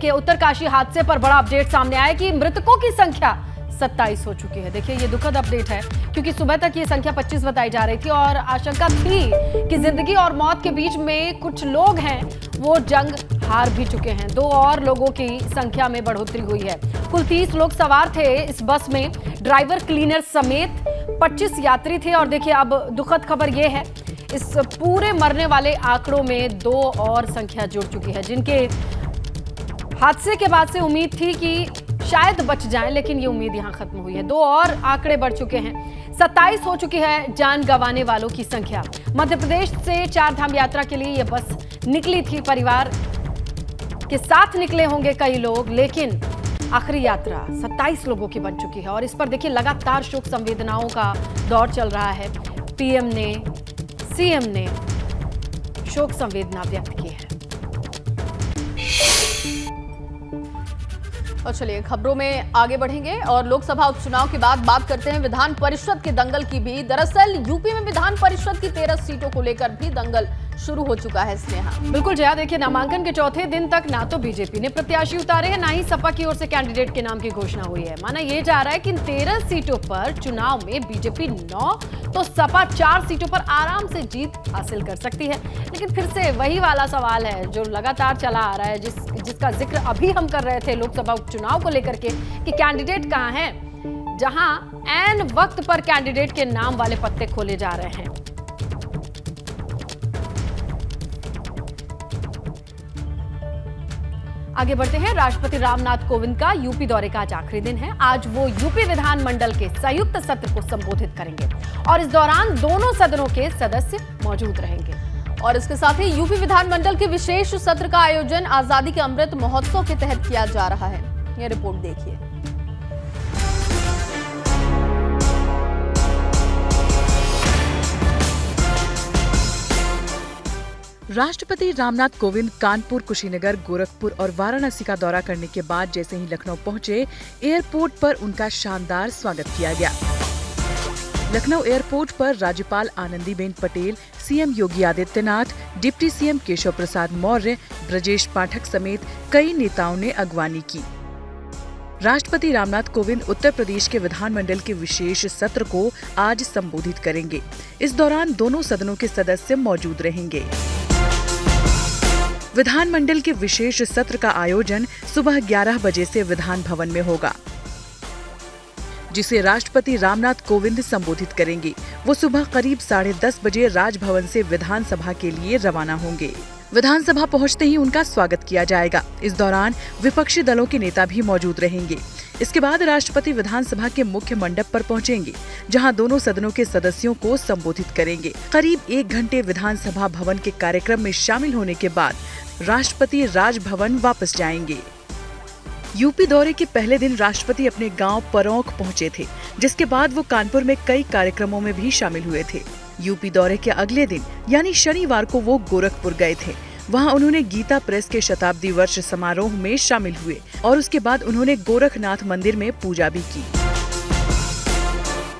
देखिए उत्तरकाशी हादसे पर बड़ा अपडेट सामने आया कि मृतकों की संख्या 27 हो चुकी है। देखिए ये दुखद अपडेट है क्योंकि सुबह तक ये संख्या 25 बताई जा रही थी और आशंका थी कि जिंदगी और मौत के बीच में कुछ लोग हैं वो जंग हार भी चुके हैं। 2 और लोगों की संख्या में बढ़ोतरी हुई है। कुल 30 लोग सवार थे इस बस में, ड्राइवर क्लीनर समेत 25 यात्री थे। और देखिए अब दुखद खबर ये है, इस पूरे मरने वाले आंकड़ों में 2 और संख्या जुड़ चुकी है जिनके हादसे के बाद से उम्मीद थी कि शायद बच जाएं, लेकिन ये उम्मीद यहां खत्म हुई है। 2 और आंकड़े बढ़ चुके हैं, 27 हो चुकी है जान गंवाने वालों की संख्या। मध्य प्रदेश से 4 धाम यात्रा के लिए ये बस निकली थी, परिवार के साथ निकले होंगे कई लोग, लेकिन आखिरी यात्रा 27 लोगों की बन चुकी है। और इस पर देखिए लगातार शोक संवेदनाओं का दौर चल रहा है। पीएम ने, सीएम ने शोक संवेदना व्यक्त की है। और चलिए खबरों में आगे बढ़ेंगे और लोकसभा उपचुनाव के बाद बात करते हैं विधान परिषद के दंगल की भी। दरअसल यूपी में विधान परिषद की 13 सीटों को लेकर भी दंगल शुरू हो चुका है स्नेहा। बिल्कुल जया, देखिए नामांकन के चौथे दिन तक ना तो बीजेपी ने प्रत्याशी उतारे हैं, ना ही सपा की ओर से कैंडिडेट के नाम की घोषणा हुई है। माना यह जा रहा है कि इन 13 सीटों पर चुनाव में बीजेपी 9 तो सपा 4 सीटों पर आराम से जीत हासिल कर सकती है। लेकिन फिर से वही वाला सवाल है जो लगातार चला आ रहा है, जिसका जिक्र अभी हम कर रहे थे लोकसभा उपचुनाव को लेकर के, कि कैंडिडेट कहां हैं, जहां ऐन वक्त पर कैंडिडेट के नाम वाले पत्ते खोले जा रहे हैं। आगे बढ़ते हैं। राष्ट्रपति रामनाथ कोविंद का यूपी दौरे का आज आखिरी दिन है। आज वो यूपी विधानमंडल के संयुक्त सत्र को संबोधित करेंगे और इस दौरान दोनों सदनों के सदस्य मौजूद रहेंगे। और इसके साथ ही यूपी विधानमंडल के विशेष सत्र का आयोजन आजादी के अमृत महोत्सव के तहत किया जा रहा है। यह रिपोर्ट देखिए। राष्ट्रपति रामनाथ कोविंद कानपुर, कुशीनगर, गोरखपुर और वाराणसी का दौरा करने के बाद जैसे ही लखनऊ पहुंचे, एयरपोर्ट पर उनका शानदार स्वागत किया गया। लखनऊ एयरपोर्ट पर राज्यपाल Anandiben Patel, CM Yogi Adityanath, deputy CM Keshav Prasad Maurya, Brajesh Pathak समेत कई नेताओं ने अगवानी की। राष्ट्रपति रामनाथ कोविंद उत्तर प्रदेश के विधानमंडल के विशेष सत्र को आज संबोधित करेंगे। इस दौरान दोनों सदनों के सदस्य मौजूद रहेंगे। विधानमंडल के विशेष सत्र का आयोजन सुबह 11 बजे से विधान भवन में होगा, जिसे राष्ट्रपति रामनाथ कोविंद संबोधित करेंगे। वो सुबह करीब 10:30 बजे राजभवन से विधानसभा के लिए रवाना होंगे। विधानसभा पहुंचते ही उनका स्वागत किया जाएगा। इस दौरान विपक्षी दलों के नेता भी मौजूद रहेंगे। इसके बाद राष्ट्रपति विधानसभा के मुख्य मंडप पर पहुंचेंगे, जहां दोनों सदनों के सदस्यों को संबोधित करेंगे। करीब 1 घंटे विधानसभा भवन के कार्यक्रम में शामिल होने के बाद राष्ट्रपति राजभवन वापस जाएंगे। यूपी दौरे के पहले दिन राष्ट्रपति अपने गांव परौंख पहुंचे थे, जिसके बाद वो कानपुर में कई कार्यक्रमों में भी शामिल हुए थे। यूपी दौरे के अगले दिन यानी शनिवार को वो गोरखपुर गए थे। वहां उन्होंने गीता प्रेस के शताब्दी वर्ष समारोह में शामिल हुए और उसके बाद उन्होंने गोरखनाथ मंदिर में पूजा भी की।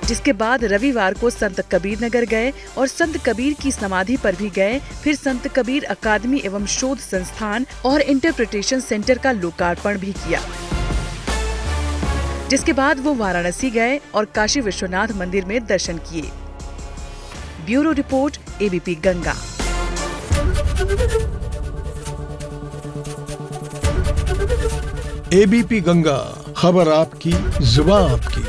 जिसके बाद रविवार को संत कबीर नगर गए और संत कबीर की समाधि पर भी गए। फिर संत कबीर अकादमी एवं शोध संस्थान और इंटरप्रिटेशन सेंटर का लोकार्पण भी किया। जिसके बाद वो वाराणसी गए और काशी विश्वनाथ मंदिर में दर्शन किए। Bureau report, ABP Ganga. ABP Ganga, खबर आपकी, जुबान आपकी।